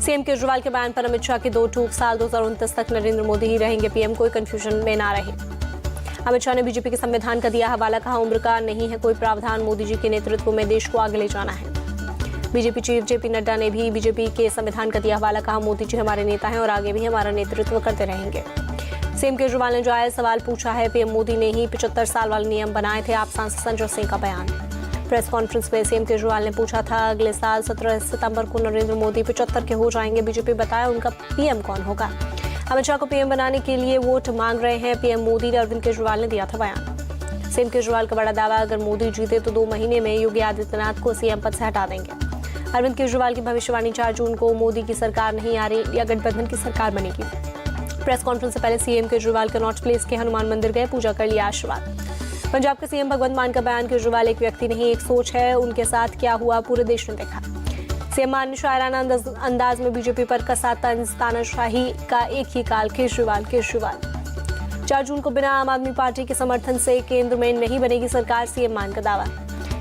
CM Kejriwal के बयान पर अमित शाह की दो टूक, साल 2029 तक नरेंद्र मोदी ही रहेंगे पीएम, कोई कंफ्यूजन में ना रहे। अमित शाह ने बीजेपी के संविधान का दिया हवाला, कहा उम्र का नहीं है कोई प्रावधान, मोदी जी के नेतृत्व में देश को आगे ले जाना है। बीजेपी चीफ जेपी नड्डा ने भी बीजेपी के संविधान का दिया हवाला, कहा मोदी जी हमारे नेता हैं और आगे भी हमारा नेतृत्व करते रहेंगे। सीएम केजरीवाल ने जो आया सवाल पूछा है, पीएम मोदी ने ही 75 साल वाले नियम बनाए थे, आप सांसद संजय सिंह का बयान। प्रेस कॉन्फ्रेंस में सीएम केजरीवाल ने पूछा था, अगले साल 17 सितंबर को नरेंद्र मोदी 75 के हो जाएंगे, बीजेपी बताया उनका पीएम कौन होगा। अमित शाह को पीएम बनाने के लिए वोट मांग रहे हैं पीएम मोदी, अरविंद केजरीवाल ने दिया था बयान। सीएम केजरीवाल का बड़ा दावा, अगर मोदी जीते तो 2 महीने में योगी आदित्यनाथ को सीएम पद से हटा देंगे। अरविंद केजरीवाल की भविष्यवाणी, 4 जून को मोदी की सरकार नहीं आ रही या गठबंधन की सरकार बनेगी। प्रेस कॉन्फ्रेंस से पहले सीएम केजरीवाल कनॉट प्लेस के हनुमान मंदिर गए, पूजा कर लिया आशीर्वाद। पंजाब के सीएम भगवंत मान का बयान, केजरीवाल एक व्यक्ति नहीं एक सोच है, उनके साथ क्या हुआ पूरे देश ने देखा। सीएम मान ने शायराना अंदाज में बीजेपी पर कसा तंज, तानाशाही का एक ही काल, केजरीवाल। 4 जून को बिना आम आदमी पार्टी के समर्थन से केंद्र में नहीं बनेगी सरकार, सीएम मान का दावा।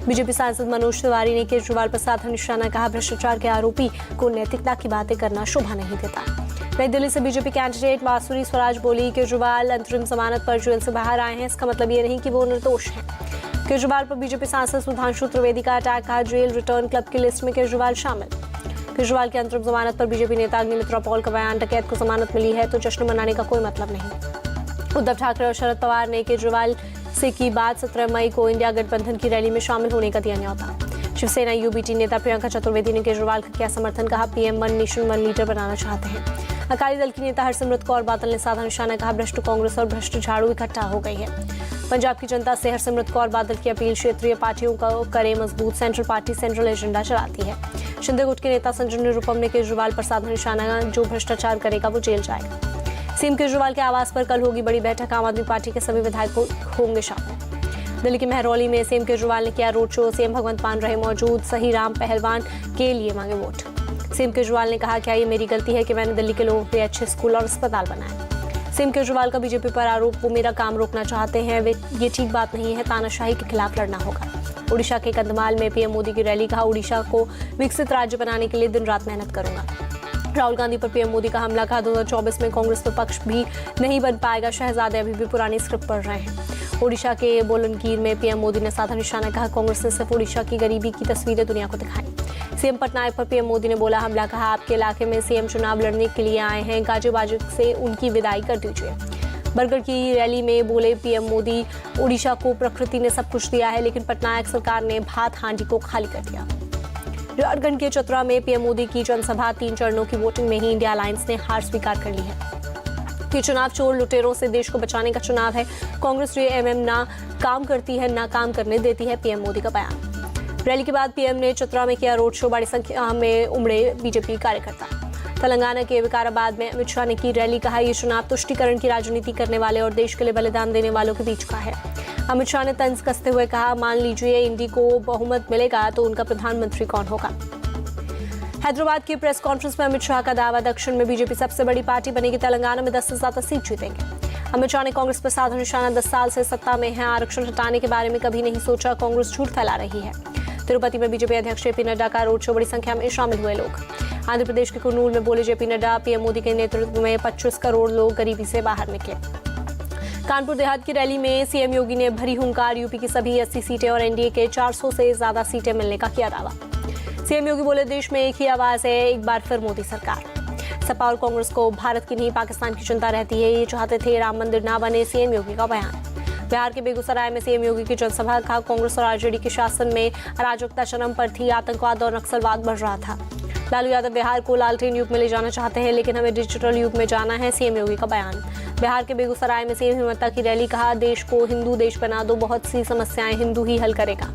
बीजेपी सांसद मनोज तिवारी ने केजरीवाल पर साधा निशाना, कहा भ्रष्टाचार के आरोपी को नैतिकता की बातें करना शोभा नहीं देता। नई दिल्ली से बीजेपी कैंडिडेट बांसुरी स्वराज बोली, केजरीवाल अंतरिम जमानत पर जेल से बाहर आए हैं, इसका मतलब ये नहीं कि वो निर्दोष हैं। केजरीवाल पर बीजेपी सांसद सुधांशु त्रिवेदी का अटैक, कहा जेल रिटर्न क्लब की लिस्ट में केजरीवाल शामिल। केजरीवाल की अंतरिम जमानत पर बीजेपी नेता अग्निमित्रा पॉल का बयान, डकैत को जमानत मिली है तो जश्न मनाने का कोई मतलब नहीं। उद्धव ठाकरे और शरद पवार ने केजरीवाल से की बात, 17 मई को इंडिया गठबंधन की रैली में शामिल होने का दिया न्यौता। शिवसेना यूबीटी नेता प्रियंका चतुर्वेदी ने केजरीवाल का किया समर्थन, कहा पीएम 1 नेशन 1 लीडर बनाना चाहते हैं। अकाली दल की नेता हरसिमरत कौर बादल ने साधा निशाना, कहा भ्रष्ट कांग्रेस और भ्रष्ट झाड़ू इकट्ठा हो गई है। पंजाब की जनता से हरसिमरत कौर बादल की अपील, क्षेत्रीय पार्टियों को करे मजबूत, सेंट्रल पार्टी सेंट्रल एजेंडा चलाती है। शिंदे गुट के नेता संजय निरुपम ने केजरीवाल पर साधा निशाना, जो भ्रष्टाचार करेगा वो जेल जाएगा। सीएम केजरीवाल के आवास पर कल होगी बड़ी बैठक, आम आदमी पार्टी के सभी विधायक होंगे शामिल। दिल्ली के महरौली में सीएम केजरीवाल ने किया रोड शो, सीएम भगवंत मान रहे मौजूद, सही राम पहलवान के लिए मांगे वोट। सीएम केजरीवाल ने कहा, क्या ये मेरी गलती है कि मैंने दिल्ली के लोगों के लिए अच्छे स्कूल और अस्पताल बनाए। सीएम केजरीवाल का बीजेपी पर आरोप, वो मेरा काम रोकना चाहते हैं, ये ठीक बात नहीं है, तानाशाही के खिलाफ लड़ना होगा। ओडिशा के कंधमाल में पीएम मोदी की रैली, कहा उड़ीसा को विकसित राज्य बनाने के लिए दिन रात मेहनत करूंगा। राहुल गांधी पर पीएम मोदी का हमला, कहा 2024 में कांग्रेस विपक्ष भी नहीं बन पाएगा, शहजादे अभी भी पुरानी स्क्रिप्ट पढ़ रहे हैं। ओडिशा के बोलनगीर में पीएम मोदी ने साधा निशाना, कहा कांग्रेस ने सिर्फ ओडिशा की गरीबी की तस्वीरें दुनिया को दिखाई। सीएम पटनायक पर पीएम मोदी ने बोला हमला, कहा आपके इलाके में सीएम चुनाव लड़ने के लिए आए हैं, गाजे बाजे से उनकी विदाई कर दीजिए। बरगढ़ की रैली में बोले पीएम मोदी, ओडिशा को प्रकृति ने सब कुछ दिया है, लेकिन पटनायक सरकार ने भात हांडी को खाली कर दिया। झारखंड के चतरा में पीएम मोदी की जनसभा, 3 चरणों की वोटिंग में ही इंडिया अलायंस ने हार स्वीकार कर ली है। ये चुनाव चोर लुटेरों से देश को बचाने का चुनाव है, कांग्रेस जेएमएम ना काम करती है ना काम करने देती है, पीएम मोदी का बयान। रैली के बाद पीएम ने चतरा में किया रोड शो, बड़ी संख्या में उमड़े बीजेपी कार्यकर्ता। तेलंगाना के विकाराबाद में अमित शाह ने की रैली, कहा यह चुनाव तुष्टीकरण की राजनीति करने वाले और देश के लिए बलिदान देने वालों के बीच का है। अमित शाह ने तंज कसते हुए कहा, मान लीजिए इंडी को बहुमत मिलेगा तो उनका प्रधानमंत्री कौन होगा। हैदराबाद की प्रेस कॉन्फ्रेंस में अमित शाह का दावा, दक्षिण में बीजेपी सबसे बड़ी पार्टी बनेगी, तेलंगाना में 10 से ज्यादा सीट जीतेंगे। अमित शाह ने कांग्रेस पर साधा निशाना, 10 साल से सत्ता में है, आरक्षण हटाने के बारे में कभी नहीं सोचा, कांग्रेस झूठ फैला रही है। तिरुपति में बीजेपी अध्यक्ष जेपी नड्डा का रोड शो, बड़ी संख्या में शामिल हुए लोग। आंध्र प्रदेश के कुर्नूल में बोले जेपी नड्डा, पीएम मोदी के नेतृत्व में 25 करोड़ लोग गरीबी से बाहर निकले। कानपुर देहात की रैली में सीएम योगी ने भरी हुंकार, यूपी की सभी 80 सीटें और एनडीए के 400 से ज्यादा सीटें मिलने का किया दावा। सीएम योगी बोले, देश में एक ही आवाज है, एक बार फिर मोदी सरकार। सपा और कांग्रेस को भारत की नहीं पाकिस्तान की चिंता रहती है, ये चाहते थे राम मंदिर ना बने, सीएम योगी का बयान। बिहार के बेगूसराय में सीएम योगी की जनसभा, कहा कांग्रेस और आरजेडी के शासन में अराजकता चरम पर थी, आतंकवाद और नक्सलवाद बढ़ रहा था। लालू यादव बिहार को लालटेन युग में ले जाना चाहते हैं, लेकिन हमें डिजिटल युग में जाना है, सीएम योगी का बयान। बिहार के बेगूसराय में सीएम हिमंता की रैली, कहा देश को हिंदू देश बना दो, बहुत सी समस्याएं हिंदू ही हल करेगा।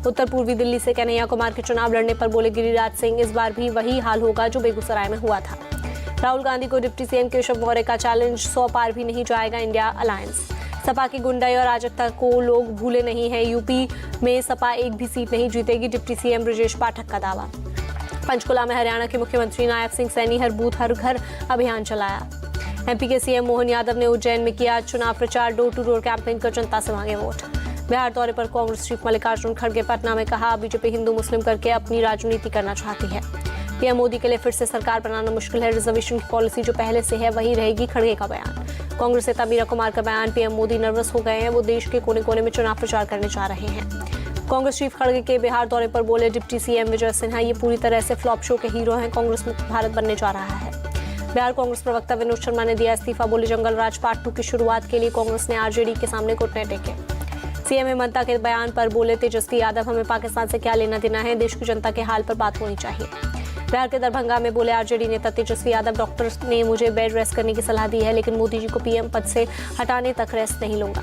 उत्तर पूर्वी दिल्ली से कन्हैया कुमार के चुनाव लड़ने पर बोले गिरिराज सिंह, इस बार भी वही हाल होगा जो बेगूसराय में हुआ था। राहुल गांधी को डिप्टी सीएम केशव मौर्य का चैलेंज, 100 पार भी नहीं जाएगा इंडिया अलायंस। सपा की गुंडाई और अराजकता को लोग भूले नहीं है, यूपी में सपा एक भी सीट नहीं जीतेगी, डिप्टी सीएम ब्रजेश पाठक का दावा। पंचकुला में हरियाणा के मुख्यमंत्री नायब सिंह सैनी हर बूथ हर घर अभियान चलाया। एमपी के सीएम मोहन यादव ने उज्जैन में किया चुनाव प्रचार, डोर टू डोर कैंपेन कर जनता से मांगे वोट। बिहार दौरे पर कांग्रेस चीफ मल्लिकार्जुन खड़गे, पटना में कहा बीजेपी हिंदू मुस्लिम करके अपनी राजनीति करना चाहती है। पीएम मोदी के लिए फिर से सरकार बनाना मुश्किल है, रिजर्वेशन की पॉलिसी जो पहले से है वही रहेगी, खड़गे का बयान। कांग्रेस नेता मीरा कुमार का बयान, पीएम मोदी नर्वस हो गए हैं, वो देश के कोने कोने में चुनाव प्रचार करने जा रहे हैं। कांग्रेस चीफ खड़गे के बिहार दौरे पर बोले डिप्टी सीएम विजय सिन्हा, ये पूरी तरह से फ्लॉप शो के हीरो हैं, कांग्रेस मुक्त भारत बनने जा रहा है। बिहार कांग्रेस प्रवक्ता विनोद शर्मा ने दिया इस्तीफा, बोले जंगल राज पार्ट 2 की शुरुआत के लिए कांग्रेस ने आरजेडी के सामने घुटने टेके। सीएम हेमंता के बयान पर बोले तेजस्वी यादव, हमें पाकिस्तान से क्या लेना देना है, देश की जनता के हाल पर बात होनी चाहिए। बिहार के दरभंगा में बोले आरजेडी नेता तेजस्वी यादव, डॉक्टर ने मुझे बेड रेस्ट करने की सलाह दी है, लेकिन मोदी जी को पीएम पद से हटाने तक रेस्ट नहीं लूंगा।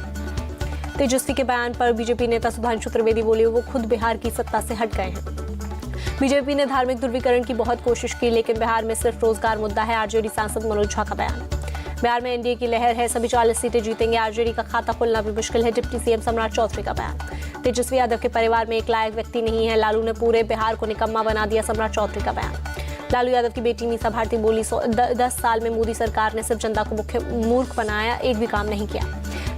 तेजस्वी के बयान पर बीजेपी नेता सुधांशु त्रिवेदी बोले वो खुद बिहार की सत्ता से हट गए हैं। बीजेपी ने धार्मिक ध्रुवीकरण की बहुत कोशिश की, लेकिन बिहार में सिर्फ रोजगार मुद्दा है, आरजेडी सांसद मनोज झा का बयान। बिहार में एनडीए की लहर है, सभी 40 सीटें जीतेंगे, आरजेडी का खाता खोलना भी मुश्किल है, डिप्टी सीएम सम्राट चौधरी का बयान। तेजस्वी यादव के परिवार में एक लायक व्यक्ति नहीं है, लालू ने पूरे बिहार को निकम्मा बना दिया, सम्राट चौधरी का बयान। लालू यादव की बेटी मीसा भारती बोली 10 साल में मोदी सरकार ने सिर्फ जनता को मुख्य मूर्ख बनाया, एक भी काम नहीं किया।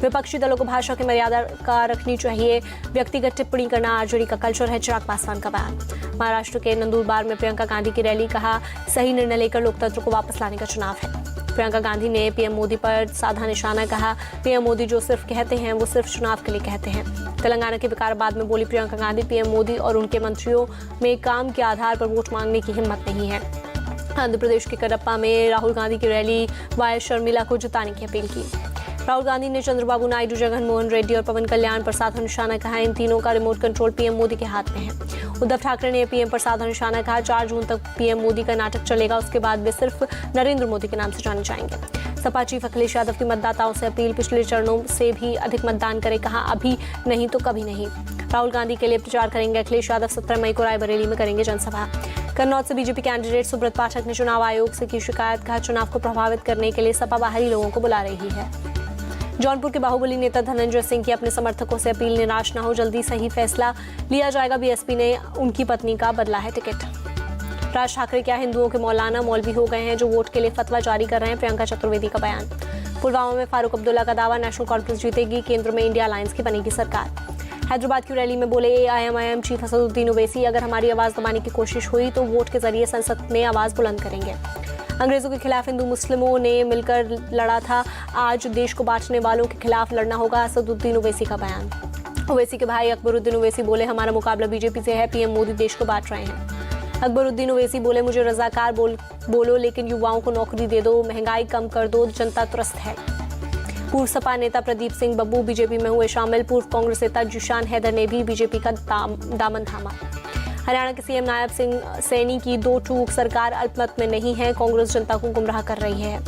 विपक्षी दलों को भाषा की मर्यादा का रखनी चाहिए, व्यक्तिगत टिप्पणी करना आरजेडी का कल्चर है, चिराग पासवान का बयान। महाराष्ट्र के नंदुरबार में प्रियंका गांधी की रैली, कहा सही निर्णय लेकर लोकतंत्र को वापस लाने का चुनाव है। प्रियंका गांधी ने पीएम मोदी पर साधा निशाना, कहा पीएम मोदी जो सिर्फ कहते हैं वो सिर्फ चुनाव के लिए कहते हैं। तेलंगाना के विकाराबाद में बोली प्रियंका गांधी, पीएम मोदी और उनके मंत्रियों में काम के आधार पर वोट मांगने की हिम्मत नहीं है। आंध्र प्रदेश के कडप्पा में राहुल गांधी की रैली, वाई शर्मिला को जिताने की अपील की। राहुल गांधी ने चंद्रबाबू नायडू, जगन मोहन रेड्डी और पवन कल्याण पर साधा निशाना, कहा इन तीनों का रिमोट कंट्रोल पीएम मोदी के हाथ में है। उद्धव ठाकरे ने पीएम पर साधा निशाना, कहा 4 जून तक पीएम मोदी का नाटक चलेगा, उसके बाद वे सिर्फ नरेंद्र मोदी के नाम से जाने जाएंगे। सपा चीफ अखिलेश यादव की मतदाताओं से अपील, पिछले चरणों से भी अधिक मतदान करें, कहा अभी नहीं तो कभी नहीं। राहुल गांधी के लिए प्रचार करेंगे अखिलेश यादव, 17 मई को रायबरेली में करेंगे जनसभा। कन्नौज से बीजेपी कैंडिडेट सुब्रत पाठक ने चुनाव आयोग से की शिकायत, कहा चुनाव को प्रभावित करने के लिए सपा बाहरी लोगों को बुला रही है। जौनपुर के बाहुबली नेता धनंजय सिंह की अपने समर्थकों से अपील, निराश न हो, जल्दी सही फैसला लिया जाएगा, बीएसपी ने उनकी पत्नी का बदला है टिकट। राज ठाकरे क्या हिंदुओं के मौलाना मौलवी हो गए हैं जो वोट के लिए फतवा जारी कर रहे हैं, प्रियंका चतुर्वेदी का बयान। पुलवामा में फारूक अब्दुल्ला का दावा, नेशनल कॉन्फ्रेंस जीतेगी, केंद्र में इंडिया अलायंस की बनेगी सरकार। हैदराबाद की रैली में बोले AIMIM चीफ असदुद्दीन ओवैसी, अगर हमारी आवाज दबाने की कोशिश हुई तो वोट के जरिए संसद में आवाज बुलंद करेंगे। अंग्रेजों के खिलाफ हिंदू मुस्लिमों ने मिलकर लड़ा था, आज देश को बांटने वालों के खिलाफ लड़ना होगा, असदुद्दीन ओवैसी का बयान। ओवैसी के भाई अकबरुद्दीन ओवैसी बोले हमारा मुकाबला बीजेपी से है, पीएम मोदी देश को बांट रहे हैं। अकबरुद्दीन ओवैसी बोले मुझे रजाकार बोलो लेकिन युवाओं को नौकरी दे दो, महंगाई कम कर दो, जनता त्रस्त है। पूर्व सपा नेता प्रदीप सिंह बब्बू बीजेपी में हुए शामिल, पूर्व कांग्रेस नेता जिशान हैदर ने भी बीजेपी का दामन थामा। हरियाणा के सीएम नायब सिंह सैनी की 2 टूक सरकार अल्पमत में नहीं है, कांग्रेस जनता को गुमराह कर रही है।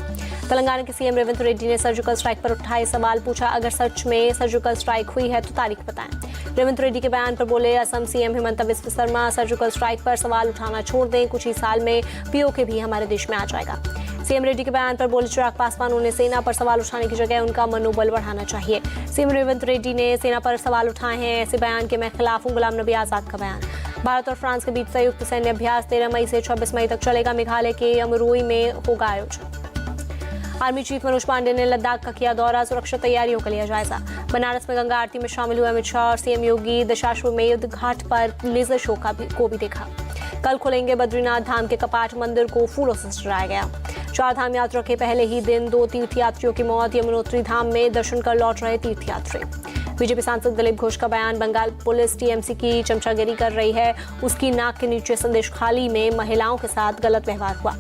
तेलंगाना के सीएम रेवंत रेड्डी ने सर्जिकल स्ट्राइक पर उठाए सवाल, पूछा अगर सच में सर्जिकल स्ट्राइक हुई है तो तारीख बताएं। रेवंत रेड्डी के बयान पर बोले Assam CM Hemant Biswa Sharma, surgical strike पर सवाल उठाना छोड़ दें, कुछ ही साल में पीओके भी हमारे देश में आ जाएगा। सीएम रेड्डी के बयान पर बोले चिराग पासवान, उन्हें सेना पर सवाल उठाने की जगह उनका मनोबल बढ़ाना चाहिए। सीएम रेवंत रेड्डी ने सेना पर सवाल उठाए हैं, ऐसे बयान के मैं खिलाफ हूं, गुलाम नबी आजाद का बयान। भारत और फ्रांस के बीच संयुक्त सैन्य अभ्यास 13 मई से 26 मई तक चलेगा, मेघालय के अमरोई में होगा आयोजन। आर्मी चीफ मनोज पांडे ने लद्दाख का किया दौरा, सुरक्षा तैयारियों का लिया जायजा। बनारस में गंगा आरती में शामिल हुए अमित शाह और सीएम योगी, दशाश्वमेध घाट पर लेजर शो को भी देखा। कल खुलेंगे बद्रीनाथ धाम के कपाट, मंदिर को फूलों से सजाया गया। 4 धाम यात्रा के पहले ही दिन 2 तीर्थयात्रियों की मौत, यमुनोत्री धाम में दर्शन कर लौट रहे तीर्थयात्री। बीजेपी सांसद दिलीप घोष का बयान, बंगाल पुलिस टीएमसी की चमचागिरी कर रही है, उसकी नाक के नीचे संदेश खाली में महिलाओं के साथ गलत व्यवहार हुआ।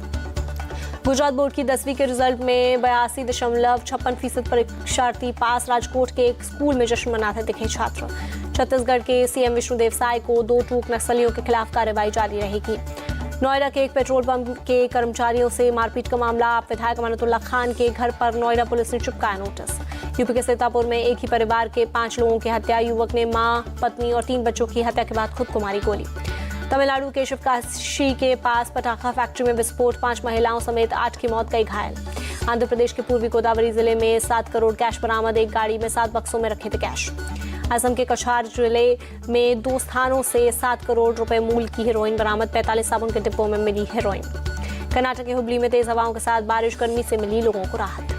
गुजरात बोर्ड की 10वीं के रिजल्ट में 82.56% परीक्षार्थी पास, राजकोट के एक स्कूल में जश्न मनाते दिखे छात्र। छत्तीसगढ़ के सीएम विष्णुदेव साय को 2 टूक नक्सलियों के खिलाफ कार्रवाई जारी रहेगी। नोएडा के एक पेट्रोल पंप के कर्मचारियों से मारपीट का मामला, विधायक अमानतुल्लाह खान के घर पर नोएडा पुलिस ने चिपकाया नोटिस। यूपी के सीतापुर में एक ही परिवार के 5 लोगों की हत्या, युवक ने मां, पत्नी और 3 बच्चों की हत्या के बाद खुद को मारी गोली। तमिलनाडु के शिवकाशी के पास पटाखा फैक्ट्री में विस्फोट, 5 महिलाओं समेत 8 की मौत, कई घायल। आंध्र प्रदेश के पूर्वी गोदावरी जिले में 7 करोड़ कैश बरामद, एक गाड़ी में 7 बक्सों में रखे थे कैश। असम के कछार जिले में 2 स्थानों से 7 करोड़ रुपए मूल्य की हेरोइन बरामद, 45 साबुन के डिब्बों में मिली हेरोइन। कर्नाटक के हुबली में तेज हवाओं के साथ बारिश, गर्मी से मिली लोगों को राहत।